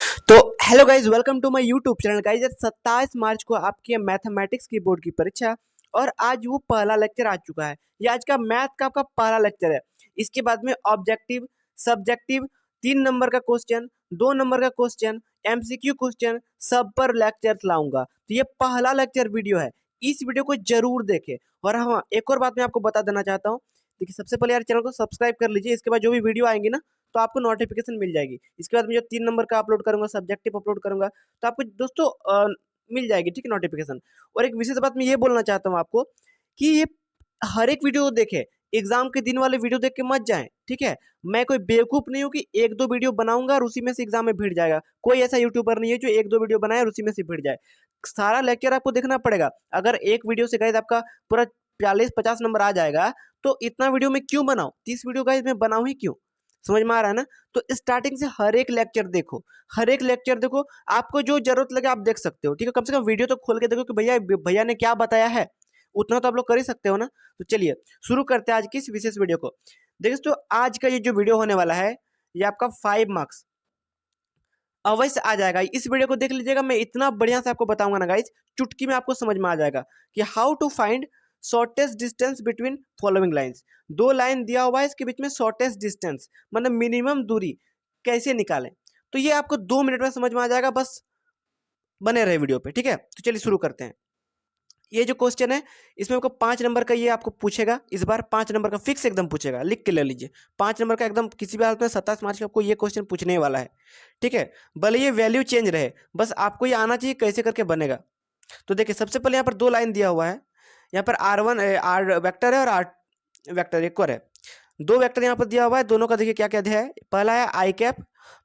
तो hello guys, welcome to my YouTube channel. Guys 27 March को आपकी मैथमेटिक्स की बोर्ड की परीक्षा है और आज वो पहला लेक्चर आ चुका है। ये आज का मैथ का आपका पहला लेक्चर है। इसके बाद में ऑब्जेक्टिव, सब्जेक्टिव, 3 नंबर का क्वेश्चन, 2 नंबर का क्वेश्चन, एमसीक्यू क्वेश्चन, सब पर लेक्चर लाऊंगा। तो ये पहला लेक्चर वीडियो है, इस वीडियो को जरूर देखें। और हाँ, एक और बात मैं आपको बता देना चाहता हूँ। देखिए, सबसे पहले यार चैनल को सब्सक्राइब कर लीजिए। इसके बाद जो भी वीडियो आएंगी ना, तो आपको नोटिफिकेशन मिल जाएगी। इसके बाद मैं जो 3 नंबर का अपलोड करूंगा, सब्जेक्टिव अपलोड करूंगा, तो आपको दोस्तों मिल जाएगी, ठीक है, नोटिफिकेशन। और एक विशेष बात मैं ये बोलना चाहता हूँ आपको कि ये हर एक वीडियो देखे, एग्जाम के दिन वाले वीडियो देख के मत जाएं, ठीक है। मैं कोई बेवकूफ नहीं हूँ कि एक दो वीडियो बनाऊंगा और उसी में से एग्जाम में भिड़ जाएगा। कोई ऐसा यूट्यूबर नहीं है जो एक दो वीडियो बनाए और उसी में से भिड़ जाए। सारा लेक्चर आपको देखना पड़ेगा। अगर एक वीडियो से गाइस आपका पूरा 40-50 नंबर आ जाएगा, तो इतना वीडियो में क्यों बनाऊं? 30 वीडियो गाइस मैं बनाऊं ही क्यों? समझ में आ रहा है ना? तो स्टार्टिंग से हर एक लेक्चर देखो, हर एक लेक्चर देखो। आपको जो जरूरत लगे आप देख सकते हो, ठीक है। कम से कम वीडियो तो खोल के देखो कि भैया भैया ने क्या बताया है। उतना तो आप लोग कर ही सकते हो ना। तो चलिए शुरू करते हैं आज की इस विशेष वीडियो को। देखिए दोस्तों, आज का ये जो वीडियो होने वाला है, ये आपका 5 मार्क्स अवश्य आ जाएगा। इस वीडियो को देख लीजिएगा, मैं इतना बढ़िया से आपको बताऊंगा ना गाइज, चुटकी में आपको समझ में आ जाएगा कि how to find shortest distance between following lines. 2 line दिया हुआ है, इसके बीच में शॉर्टेस्ट डिस्टेंस मतलब मिनिमम दूरी कैसे निकालें। तो ये आपको 2 मिनट में समझ में आ जाएगा, बस बने रहे वीडियो पे, ठीक है। तो चलिए शुरू करते हैं। ये जो क्वेश्चन है, इसमें आपको 5 नंबर का ये आपको पूछेगा। इस बार 5 नंबर का फिक्स एकदम पूछेगा, लिख के ले लीजिए। 5 नंबर का एकदम किसी भी हालत में 27 मार्च का आपको ये क्वेश्चन पूछने वाला है, ठीक है। भले ये वैल्यू चेंज रहे, बस आपको ये आना चाहिए कैसे करके बनेगा। तो देखिए, सबसे पहले यहाँ पर 2 लाइन दिया हुआ है। यहाँ पर R1 आर वेक्टर है और आर वेक्टर एक और है। 2 वेक्टर यहाँ पर दिया हुआ है, दोनों का देखिए क्या क्या है। पहला है आई कैप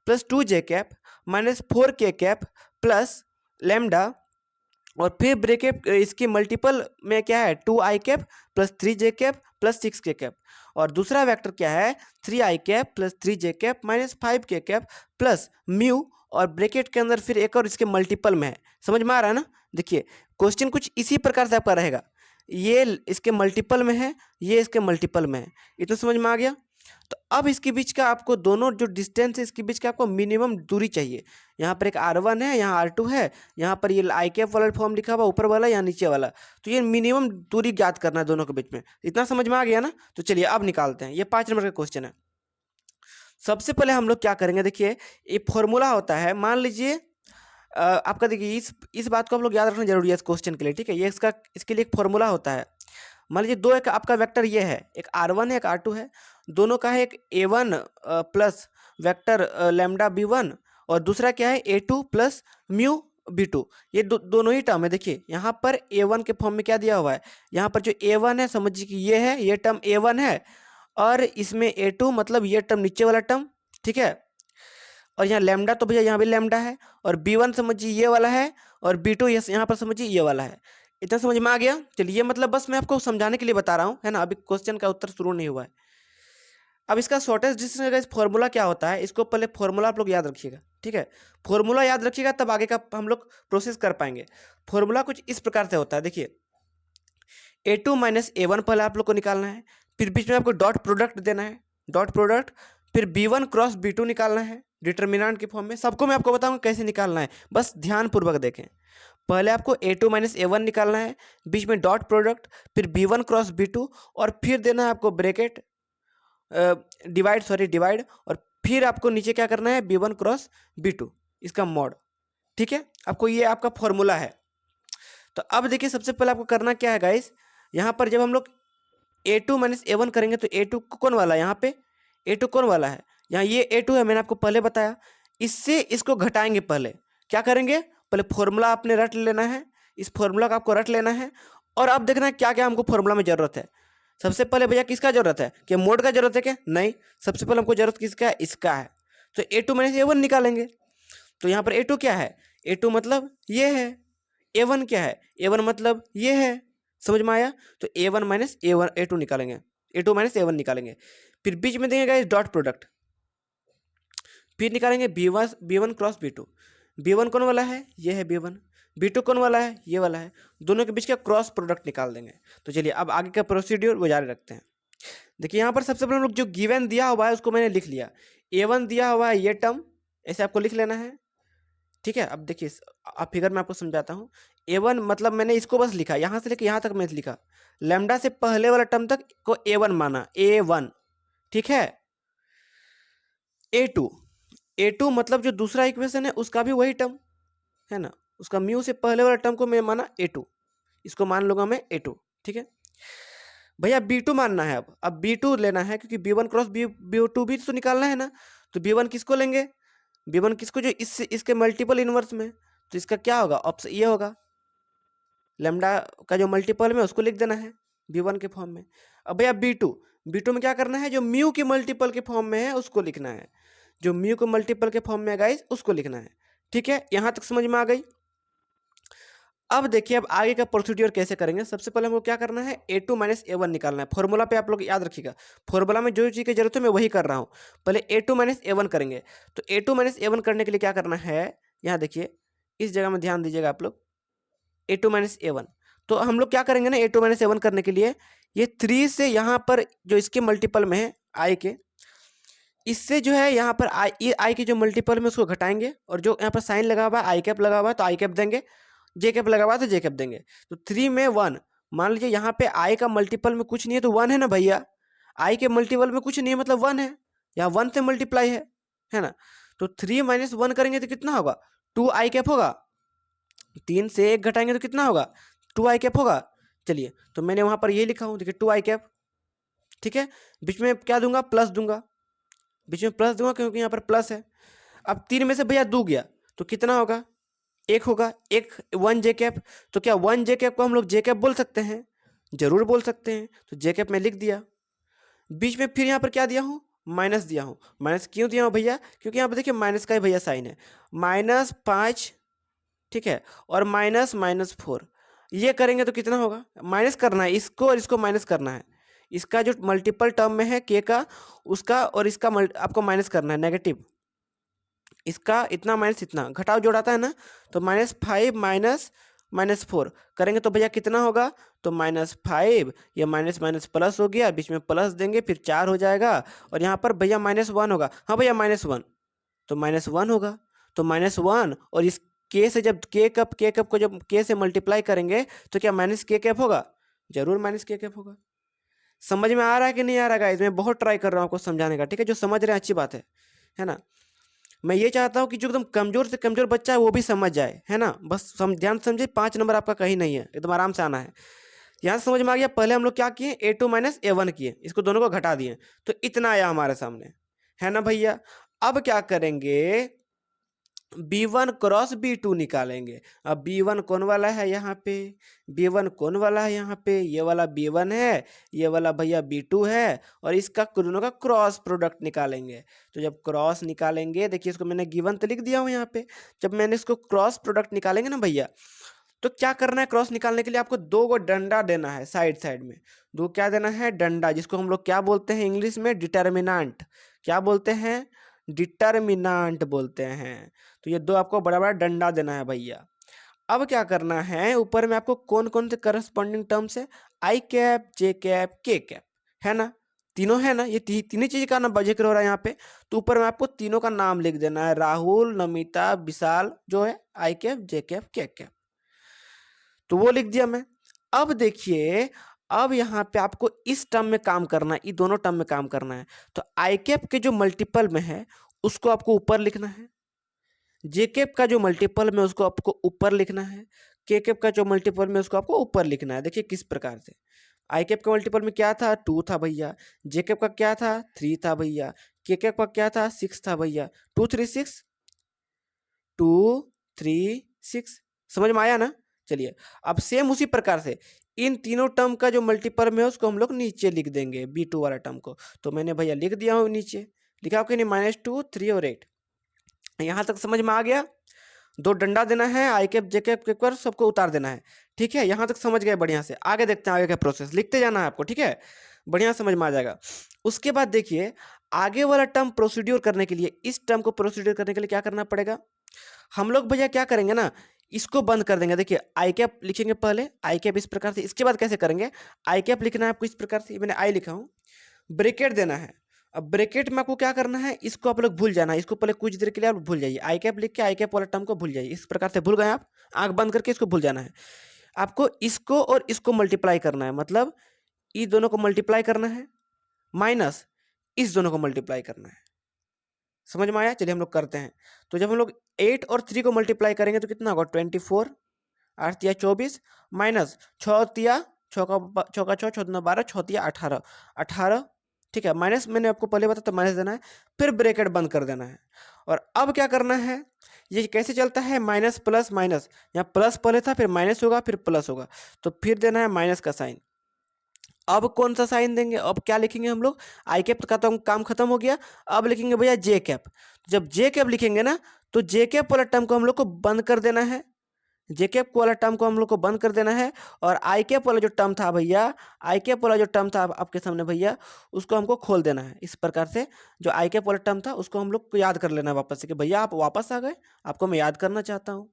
प्लस 2 जे कैप माइनस 4 के कैप प्लस लेमडा, और फिर ब्रेकेट इसके मल्टीपल में क्या है 2 i cap plus 3 J cap plus 6 के कैप। और दूसरा वेक्टर क्या है 3 i cap plus 3 J cap minus 5 के कैप प्लस म्यू, और ब्रेकेट के अंदर फिर एक और इसके मल्टीपल में है। समझ में आ रहा है ना? देखिए, क्वेश्चन कुछ इसी प्रकार से आपका रहेगा। ये इसके मल्टीपल में है, ये इसके मल्टीपल में है। इतना समझ में आ गया? तो अब इसके बीच का आपको दोनों जो डिस्टेंस है, इसके बीच का आपको मिनिमम दूरी चाहिए। यहाँ पर एक R1 है, यहाँ R2 है, यहाँ पर ये आई कैप वाला फॉर्म लिखा हुआ ऊपर वाला, यहाँ नीचे वाला। तो ये मिनिमम दूरी ज्ञात करना है दोनों के बीच में। इतना समझ में आ गया ना? तो चलिए अब निकालते हैं। ये 5 नंबर का क्वेश्चन है। सबसे पहले हम लोग क्या करेंगे, देखिए ये फॉर्मूला होता है। मान लीजिए आपका, देखिए इस बात को आप लोग याद रखना जरूरी है इस क्वेश्चन के लिए, ठीक है। ये इसके लिए एक फॉर्मूला होता है। मान लीजिए दो, एक आपका वेक्टर ये है, एक R1 है एक R2 है। दोनों का है एक A1 plus vector lambda B1, और दूसरा क्या है A2 प्लस म्यू B2। ये दोनों ही टर्म है। देखिए यहाँ पर A1 के फॉर्म में क्या दिया हुआ है, यहाँ पर जो A1 है समझिए कि ये है, ये टर्म A1 है, और इसमें A2 मतलब ये टर्म नीचे वाला टर्म, ठीक है। और यहाँ लेमडा तो भैया यहाँ भी लेमडा है, और B1 समझिए ये वाला है, और B2 यहाँ पर समझिए ये वाला है। इतना समझ में आ गया? चलिए, मतलब बस मैं आपको समझाने के लिए बता रहा हूँ, है ना। अभी क्वेश्चन का उत्तर शुरू नहीं हुआ है। अब इसका शॉर्टेस्ट डिस्टेंस का फॉर्मूला क्या होता है, इसको पहले फॉर्मूला आप लोग याद रखिएगा, ठीक है। फॉर्मूला याद रखिएगा, तब आगे का हम लोग प्रोसेस कर पाएंगे। फॉर्मूला कुछ इस प्रकार से होता है, देखिए A2 माइनस A1 पहले आप लोग को निकालना है, फिर बीच में आपको डॉट प्रोडक्ट देना है, डॉट प्रोडक्ट, फिर B1 क्रॉस B2 निकालना है डिटर्मिनेंट के फॉर्म में। सबको मैं आपको बताऊंगा कैसे निकालना है, बस ध्यानपूर्वक देखें। पहले आपको A2 माइनस A1 निकालना है, बीच में डॉट प्रोडक्ट, फिर B1 क्रॉस B2, और फिर देना है आपको ब्रैकेट डिवाइड, और फिर आपको नीचे क्या करना है B1 क्रॉस B2, इसका मॉड, ठीक है। आपको ये आपका फॉर्मूला है। तो अब देखिए, सबसे पहले आपको करना क्या है गाइस, यहाँ पर जब हम लोग A2 माइनस A1 करेंगे तो A2 कौन वाला है, यहाँ पे A2 कौन वाला है, यहाँ ये A2 है, मैंने आपको पहले बताया। इससे इसको घटाएंगे। पहले क्या करेंगे, पहले फॉर्मूला आपने रट लेना है, इस फॉर्मूला का आपको रट लेना है, और अब देखना है क्या क्या हमको फॉर्मूला में जरूरत है। सबसे पहले भैया किसका जरूरत है, कि मोड का जरूरत है क्या? नहीं, सबसे पहले हमको जरूरत किसका है, इसका है। तो A2 माइनस A1 निकालेंगे। तो यहाँ पर A2 क्या है, A2 मतलब ये है, A1 क्या है, A1 मतलब ये है। समझ में आया? तो A1 माइनस A1 A2 निकालेंगे, A2 माइनस A1 निकालेंगे। फिर बीच में देंगे गाइस डॉट प्रोडक्ट, फिर निकालेंगे B1 क्रॉस B2। B1 कौन वाला है, ये है B1। B2 कौन वाला है, ये वाला है। दोनों के बीच का क्रॉस प्रोडक्ट निकाल देंगे। तो चलिए अब आगे का प्रोसीड्यूर वो जारी रखते हैं। देखिए यहाँ पर सबसे पहले हम लोग जो गिवन दिया हुआ है उसको मैंने लिख लिया। A1 दिया हुआ है ये टर्म, ऐसे आपको लिख लेना है। ठीक है, अब देखिए अब फिगर में आपको समझाता हूँ। A1 मतलब मैंने इसको बस लिखा, यहाँ से लेके यहाँ तक मैंने लिखा, लैम्डा से पहले वाला टर्म तक को A1 माना, A1, ठीक है। A2, A2 मतलब जो दूसरा इक्वेशन है उसका भी वही टर्म है ना, उसका म्यू से पहले वाला टर्म को मैं माना A2, इसको मान लूंगा मैं A2, ठीक है। भैया B2 मानना है, अब B2 लेना है क्योंकि B1 क्रॉस B2 भी तो निकालना है ना, तो B1 किसको लेंगे, B1 किसको, जो इससे इसके मल्टीपल इनवर्स में, तो इसका क्या होगा, ऑप्शन ये होगा, लैम्डा का जो मल्टीपल में उसको लिख देना है B1 के फॉर्म में। अब भैया B2 में क्या करना है, जो म्यू के मल्टीपल के फॉर्म में है उसको लिखना है, जो म्यू के मल्टीपल के फॉर्म में है गाइस उसको लिखना है, ठीक है। यहाँ तक समझ में आ गई। अब देखिए अब आगे का प्रोसीड्यूर कैसे करेंगे। सबसे पहले हमको क्या करना है, A2 माइनस A1 निकालना है। फॉर्मूला पे आप लोग याद रखिएगा, फॉर्मूला में जो चीज़ की जरूरत है मैं वही कर रहा हूँ। पहले A2 माइनस A1 करेंगे, तो A2 माइनस A1 करने के लिए क्या करना है, यहाँ देखिए इस जगह में ध्यान दीजिएगा आप लोग, A2 माइनस A1, तो हम लोग क्या करेंगे ना, A2 माइनस A1 करने के लिए ये 3 से यहाँ पर जो इसके मल्टीपल में है आई के, इससे जो है यहाँ पर आई के जो मल्टीपल में उसको घटाएंगे, और जो यहाँ पर साइन लगा हुआ है आई कैप लगा हुआ है तो आई कैप देंगे, जे कैप लगा हुआ है तो जे कैप देंगे। तो 3 में 1, मान लीजिए यहाँ पे आई का मल्टीपल में कुछ नहीं है तो 1 है ना भैया, आई के मल्टीपल में कुछ नहीं है मतलब 1 है, यहाँ 1 से मल्टीप्लाई है ना। तो 3 माइनस 1 करेंगे तो कितना होगा, 2 आई कैप होगा, 3 से 1 घटाएंगे तो कितना होगा, 2 आई कैप होगा। चलिए तो मैंने वहाँ पर ये लिखा हूँ, देखिए 2 आई कैप, ठीक है। बीच में क्या दूंगा, प्लस दूंगा, बीच में प्लस दूंगा क्योंकि यहाँ पर प्लस है। अब 3 में से भैया 2 गया तो कितना होगा, 1 होगा, 1 जे कैप, तो क्या 1 जे कैप को हम लोग जे कैप बोल सकते हैं, जरूर बोल सकते हैं, तो जे कैप में लिख दिया। बीच में फिर यहाँ पर क्या दिया हूँ, माइनस दिया हूँ। माइनस क्यों दिया हूँ भैया, क्योंकि यहाँ पर देखिए माइनस का ही भैया साइन है, -5, ठीक है, और -4, ये करेंगे तो कितना होगा, माइनस करना है इसको और इसको माइनस करना है, इसका जो मल्टीपल टर्म में है के का उसका और इसका आपको माइनस करना है, नेगेटिव, इसका इतना माइनस इतना, घटाव जोड़ाता है ना, तो -5 -4 करेंगे तो भैया कितना होगा, तो -5, ये माइनस माइनस प्लस हो गया, बीच में प्लस देंगे फिर 4 हो जाएगा, और यहाँ पर भैया -1 होगा, हाँ भैया -1, तो -1 होगा, तो -1 और इस के से जब के कप को जब के से मल्टीप्लाई करेंगे तो क्या माइनस के कैप होगा, जरूर माइनस के कैप होगा। समझ में आ रहा है कि नहीं आ रहा है गाइस, मैं बहुत ट्राई कर रहा हूँ आपको समझाने का, ठीक है, जो समझ रहे हैं अच्छी बात है ना। मैं ये चाहता हूँ कि जो एकदम कमजोर से कमजोर बच्चा है वो भी समझ जाए, है ना, बस ध्यान समझे, 5 नंबर आपका कहीं नहीं है, एकदम आराम से आना है। यहाँ समझ में आ गया, पहले हम लोग क्या किए, A2 माइनस A1 किए, इसको दोनों को घटा दिए, तो इतना आया हमारे सामने, है ना भैया। अब क्या करेंगे, B1 क्रॉस B2 निकालेंगे। अब B1 कौन वाला है यहाँ पे, B1 कौन वाला है यहाँ पे, ये वाला B1 है, ये वाला भैया B2 है, और इसका दोनों का क्रॉस प्रोडक्ट निकालेंगे। तो जब क्रॉस निकालेंगे, देखिए इसको मैंने गिवन तो लिख दिया हूँ यहाँ पे, जब मैंने इसको क्रॉस प्रोडक्ट निकालेंगे ना भैया, तो क्या करना है, क्रॉस निकालने के लिए आपको 2 गो डंडा देना है साइड साइड में, 2 क्या देना है, डंडा, जिसको हम लोग क्या बोलते हैं इंग्लिश में, डिटर्मिनेंट, क्या बोलते हैं, डिटर्मिनेंट बोलते हैं। तो ये 2 आपको बड़ा बड़ा डंडा देना है भैया। अब क्या करना है, ऊपर में आपको कौन कौन से करस्पॉन्डिंग टर्म्स है, आई कैप, जे कैप, के कैप, है ना, तीनों है ना, ये तीनों चीज का ना जिक्र हो रहा है यहाँ पे, तो ऊपर में आपको तीनों का नाम लिख देना है, राहुल, नमिता, विशाल, जो है आई कैप, जे कैप, के कैप, तो वो लिख दिया मैं। अब देखिए, अब यहाँ पे आपको इस टर्म में काम करना है, ये दोनों टर्म में काम करना है, तो आई कैप के जो मल्टीपल में है उसको आपको ऊपर लिखना है, जे कैप का जो मल्टीपल में उसको आपको ऊपर लिखना है, के कैप का जो मल्टीपल में उसको आपको ऊपर लिखना है। देखिए किस प्रकार से, आई कैप का मल्टीपल में क्या था, 2 था भैया, जे कैप का क्या था, 3 था भैया, के कैप का क्या था, 6 था भैया, 2 3 6, 2 3 6, समझ में आया ना। चलिए अब सेम उसी प्रकार से इन तीनों टर्म का जो मल्टीपल में है उसको हम लोग नीचे लिख देंगे, B2 वाला टर्म को, तो मैंने भैया लिख दिया हूँ नीचे, लिखा हो कि नहीं, -2 3 और 8, यहाँ तक समझ में आ गया। 2 डंडा देना है, आई कैप जे कैप के ऊपर सबको उतार देना है, ठीक है, यहाँ तक समझ गए बढ़िया से। आगे देखते हैं आगे का प्रोसेस, लिखते जाना है आपको, ठीक है, बढ़िया समझ में आ जाएगा। उसके बाद देखिए आगे वाला टर्म प्रोसीड्यूर करने के लिए, इस टर्म को प्रोसीड्यूर करने के लिए क्या करना पड़ेगा, हम लोग भैया क्या करेंगे ना, इसको बंद कर देंगे। देखिए आई कैप लिखेंगे पहले, आई कैप इस प्रकार से, इसके बाद कैसे करेंगे, आई कैप लिखना है आपको इस प्रकार से, मैंने आई लिखा हूँ, ब्रेकेट देना है, अब ब्रैकेट में आपको क्या करना है, इसको आप लोग भूल जाना है, इसको पहले कुछ देर के लिए आप भूल जाइए, आई कैप लिख के आई कैप वाला टर्म को भूल जाइए। इस प्रकार से भूल गए आप, आंख बंद करके इसको भूल जाना है। आपको इसको और इसको मल्टीप्लाई करना है, मतलब इस दोनों को मल्टीप्लाई करना है माइनस इस दोनों को मल्टीप्लाई करना है। समझ में आया? चलिए हम लोग करते हैं। तो जब हम लोग 8 और 3 को मल्टीप्लाई करेंगे तो कितना होगा, 24, 8 या 24 माइनस 6 तिया 6 का 6 14 12 6 तिया 18 18, ठीक है, माइनस मैंने आपको पहले बताया तो माइनस देना है, फिर ब्रैकेट बंद कर देना है। और अब क्या करना है, ये कैसे चलता है, माइनस प्लस माइनस, यहाँ प्लस पहले था फिर माइनस होगा फिर प्लस होगा, तो फिर देना है माइनस का साइन। अब कौन सा साइन देंगे, अब क्या लिखेंगे हम लोग, आई कैप का तो काम खत्म हो गया, अब लिखेंगे भैया जे कैप। जब जे कैप लिखेंगे ना तो जे कैप वाला टर्म को हम लोग को बंद कर देना है, जे कैप वाला टर्म को हम लोग को बंद कर देना है। और आई कैप वाला जो टर्म था भैया, आई कैप वाला जो टर्म था आपके सामने भैया, उसको हमको खोल देना है। इस प्रकार से जो आई कैप वाला टर्म था उसको हम लोग को याद कर लेना है वापस से कि भैया आप वापस आ गए, आपको मैं याद करना चाहता हूँ,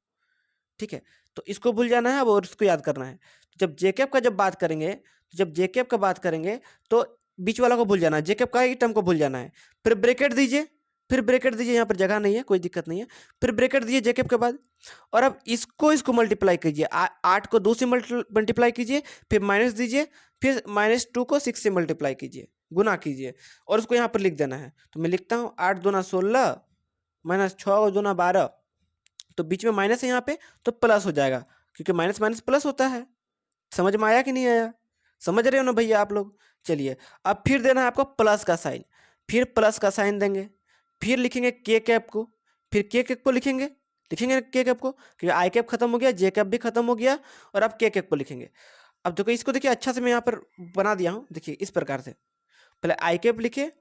ठीक है। तो इसको भूल जाना है अब और इसको याद करना है। तो जब जेकेप का जब बात करेंगे, तो जब जेकेप का बात करेंगे तो बीच वाला को भूल जाना है, जेकेप का ही टर्म को भूल जाना है, फिर ब्रैकेट दीजिए, फिर ब्रैकेट दीजिए, यहाँ पर जगह नहीं है कोई दिक्कत नहीं है, फिर ब्रैकेट दीजिए जेकेप के बाद। और अब इसको मल्टीप्लाई कीजिए, 8 को 2 से मल्टीप्लाई कीजिए, फिर माइनस दीजिए, फिर -2 को 6 से मल्टीप्लाई कीजिए, गुना कीजिए, और उसको यहाँ पर लिख देना है। तो मैं लिखता हूँ 8 दूना 16 माइनस 6 दूना 12, तो बीच में माइनस है यहाँ पे तो प्लस हो जाएगा, क्योंकि माइनस माइनस प्लस होता है। समझ में आया कि नहीं आया? समझ रहे हो ना भैया आप लोग? चलिए अब फिर देना है आपको प्लस का साइन, फिर प्लस का साइन देंगे, फिर लिखेंगे के कैप को, फिर के कैप को लिखेंगे, लिखेंगे के कैप को, क्योंकि आई कैप खत्म हो गया, जे कैप भी खत्म हो गया, और अब के कैप को लिखेंगे। अब देखो इसको, देखिए अच्छा से मैं यहाँ पर बना दिया हूँ, देखिए इस प्रकार से, पहले आई कैप लिखे,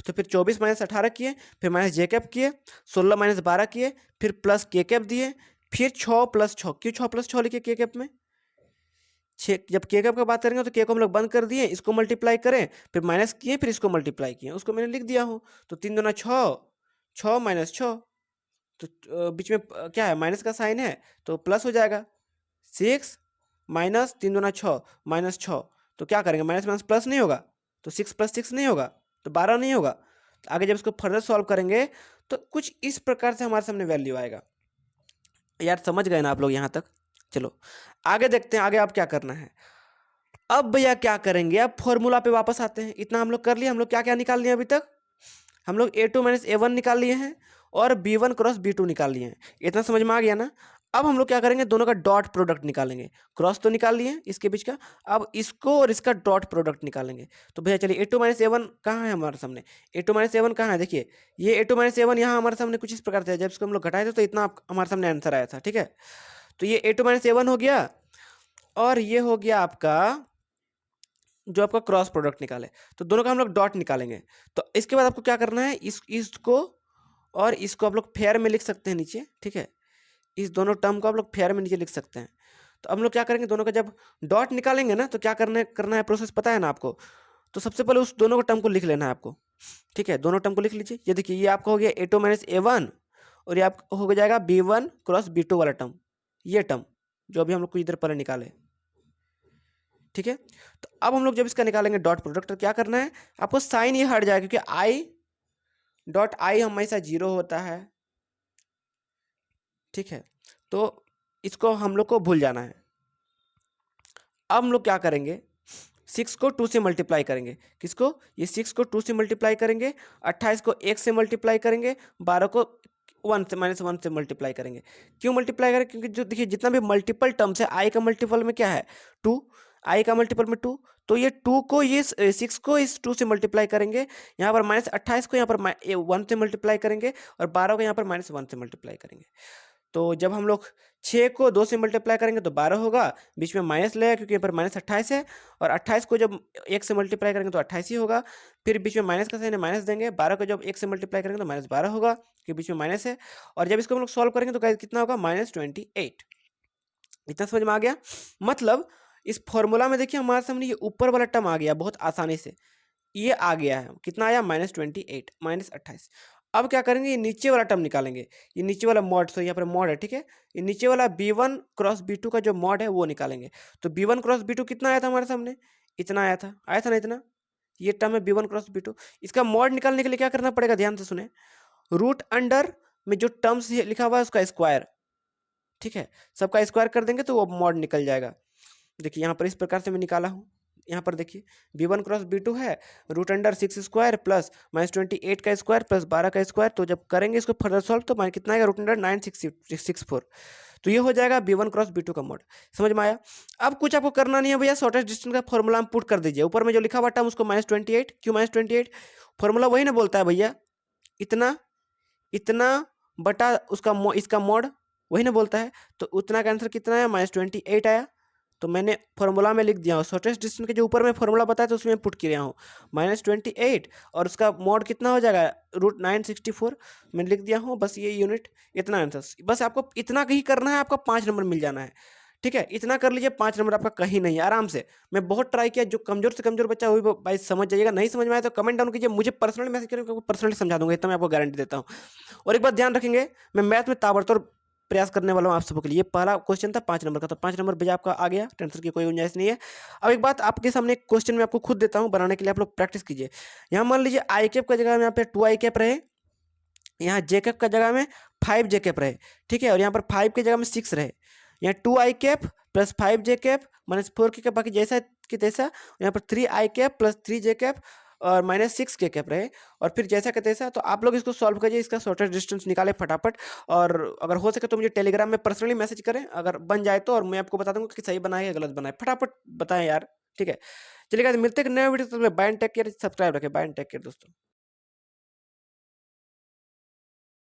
तो फिर 24 माइनस 18 किए, फिर माइनस जे कैप किए, 16 माइनस 12 किए, फिर प्लस के कैप दिए, फिर 6 प्लस 6, क्यों 6 प्लस 6 लिखे के कैप में, 6, जब के कैप का बात करेंगे तो के को हम लोग बंद कर दिए, इसको मल्टीप्लाई करें, फिर माइनस किए, फिर इसको मल्टीप्लाई किए, उसको मैंने लिख दिया हूँ। तो 3 दूना 6, 6 माइनस 6, तो बीच में क्या है, माइनस का साइन है तो प्लस हो जाएगा, 6 माइनस 3 दूना 6 माइनस 6, तो क्या करेंगे, माइनस माइनस प्लस नहीं होगा, तो 6 प्लस 6 नहीं होगा, तो 12 नहीं होगा। तो आगे जब इसको फर्दर सॉल्व करेंगे तो कुछ इस प्रकार से हमारे सामने वैल्यू आएगा। यार समझ गए ना आप लोग यहाँ तक? चलो आगे देखते हैं, आगे आप क्या करना है। अब भैया क्या करेंगे, अब फॉर्मूला पे वापस आते हैं। इतना हम लोग कर लिए, हम लोग क्या क्या निकाल लिए अभी तक, हम लोग a2 माइनस a1 निकाल लिए हैं, और b1 क्रॉस b2 निकाल लिए हैं। इतना समझ में आ गया ना? अब हम लोग क्या करेंगे, दोनों का डॉट प्रोडक्ट निकालेंगे। क्रॉस तो निकाल लिए इसके बीच का, अब इसको और इसका डॉट प्रोडक्ट निकालेंगे। तो भैया चलिए a2 माइनस a1 कहाँ है हमारे सामने, a2 माइनस a1 कहाँ है, देखिए ये a2 माइनस a1 यहाँ हमारे सामने कुछ इस प्रकार से है। जब इसको हम लोग घटाए थे तो इतना हमारे सामने आंसर आया था, ठीक है। तो ये a2 माइनस a1 हो गया, और ये हो गया आपका जो आपका क्रॉस प्रोडक्ट निकाले, तो दोनों का हम लोग डॉट निकालेंगे। तो इसके बाद आपको क्या करना है, इसको और इसको आप लोग फेयर में लिख सकते हैं नीचे, ठीक है। इस दोनों टर्म को आप लोग फेयर में नीचे लिख सकते हैं। तो हम लोग क्या करेंगे, दोनों का जब डॉट निकालेंगे ना तो क्या करना है प्रोसेस पता है ना आपको। तो सबसे पहले उस दोनों को टर्म को लिख लेना है आपको, ठीक है। दोनों टर्म को लिख लीजिए, ये देखिए ये आपका हो गया a2 माइनस a1, और ये आपका हो जाएगा b1 क्रॉस b2 वाला टर्म, ये टर्म जो अभी हम लोग कुछ देर पहले निकाले, ठीक है। तो अब हम लोग जब इसका निकालेंगे डॉट प्रोडक्ट, तो क्या करना है आपको, साइन ये हट जाएगा, क्योंकि आई डॉट आई हमेशा 0 होता है, ठीक है। तो इसको हम लोग को भूल जाना है। अब हम लोग क्या करेंगे, 6 को 2 से मल्टीप्लाई करेंगे, किसको, ये 6 को 2 से मल्टीप्लाई करेंगे, 28 को 1 से मल्टीप्लाई करेंगे, 12 को 1 से -1 से मल्टीप्लाई करेंगे। क्यों मल्टीप्लाई करें, क्योंकि जो देखिए जितना भी मल्टीपल टर्म्स है, आई का मल्टीपल में क्या है 2, आई का मल्टीपल में 2, तो ये 2 को ये 6 को इस 2 से मल्टीप्लाई करेंगे, यहाँ पर -28 को यहाँ पर 1 से मल्टीप्लाई करेंगे, और 12 को यहाँ पर -1 से मल्टीप्लाई करेंगे। तो जब हम लोग 6 को 2 से मल्टीप्लाई करेंगे तो 12 होगा, बीच में माइनस लगेगा क्योंकि यहाँ पर -28 है, और 28 को जब 1 से मल्टीप्लाई करेंगे तो 28 ही होगा, फिर बीच में माइनस का साइन है माइनस देंगे, 12 को जब 1 से मल्टीप्लाई करेंगे तो -12 होगा क्योंकि बीच में माइनस है, और जब इसको हम लोग सॉल्व करेंगे तो कितना होगा, -28। इतना समझ में आ गया? मतलब इस फॉर्मूला में देखिए हमारे सामने ये ऊपर वाला टर्म आ गया बहुत आसानी से, ये आ गया है, कितना आया, -28 -28। अब क्या करेंगे, ये नीचे वाला टर्म निकालेंगे, ये नीचे वाला मॉड, तो यहाँ पर मॉड है, ठीक है। ये नीचे वाला b1 क्रॉस b2 का जो मॉड है वो निकालेंगे। तो b1 क्रॉस b2 कितना आया था हमारे सामने, इतना आया था ना इतना, ये टर्म है b1 क्रॉस b2। इसका मॉड निकालने के लिए क्या करना पड़ेगा, ध्यान से सुने, रूट अंडर में जो टर्म्स लिखा हुआ है उसका स्क्वायर, ठीक है, सबका स्क्वायर कर देंगे तो वो मॉड निकल जाएगा। देखिए यहाँ पर इस प्रकार से मैं निकाला हूँ। यहाँ पर देखिए b1 क्रॉस b2 है रूट अंडर 6 स्क्वायर प्लस -28 का स्क्वायर प्लस 12 का स्क्वायर। तो जब करेंगे इसको फर्दर सॉल्व तो कितना आएगा, रूट अंडर 9664। तो ये हो जाएगा b1 क्रॉस b2 का मॉड। समझ में आया। अब कुछ आपको करना नहीं है भैया, शॉर्टेस्ट डिस्टेंस का फॉर्मूला हम पुट कर दीजिए। ऊपर में जो लिखा हुआ टर्म उसको -28, क्यों -28, फॉर्मूला वही ना बोलता है भैया, इतना इतना बटा उसका इसका मॉड, वही ना बोलता है। तो उतना का आंसर कितना है, -28 आया। तो मैंने फॉर्मूला में लिख दिया हूँ, शॉर्टेस्ट डिस्टेंस के जो ऊपर में फॉर्मूला बताया तो उसमें पुट किया हूँ -28 और उसका मॉड कितना हो जाएगा, रूट 964 मैंने लिख दिया हूँ। बस ये यूनिट, इतना आंसर, बस आपको इतना ही करना है, आपका 5 नंबर मिल जाना है। ठीक है, इतना कर लीजिए, 5 नंबर आपका कहीं नहीं, आराम से। मैं बहुत ट्राई किया, जो कमजोर से कमजोर बच्चा वही भाई समझ जाइएगा, नहीं समझ में आया तो कमेंट डाउन कीजिए, मुझे पर्सनली मैसेज करें, पर्सनली समझा दूंगा, इतना मैं आपको गारंटी देता हूँ। और एक बात ध्यान रखेंगे, मैं मैथ में ताबड़तोड़ प्रयास करने वाला हूँ आप सबके लिए। पहला क्वेश्चन था 5 नंबर का, तो 5 नंबर भैया आपका आ गया, टेंशन की कोई गुंजाइश नहीं है। अब एक बात आपके सामने, एक क्वेश्चन मैं आपको खुद देता हूँ बनाने के लिए, आप लोग प्रैक्टिस कीजिए। यहाँ मान लीजिए आई कैप का जगह में यहाँ पे 2 आई कैप रहे, यहाँ जे कैप का जगह में 5 जे कैप रहे, ठीक है, और यहाँ पर 5 की जगह में 6 रहे। यहाँ 2 आई कैप प्लस 5 जे कैप -4 के कैप, बाकी जैसा कि तैसा। यहाँ पर 3 आई कैप प्लस 3 जे कैप और -6 के कैप रहे, और फिर जैसा कि तैसा। तो आप लोग इसको सॉल्व करिए, इसका शॉर्टेस्ट डिस्टेंस निकाले फटाफट, और अगर हो सके तो मुझे टेलीग्राम में पर्सनली मैसेज करें, अगर बन जाए तो, और मैं आपको बता दूंगा कि सही बनाए या गलत बनाए, फटाफट बताएं यार। ठीक है, चलिए मिलते हैं नए वीडियो, तो bye and take care, subscribe रखें, बाय एंड टेक केयर दोस्तों।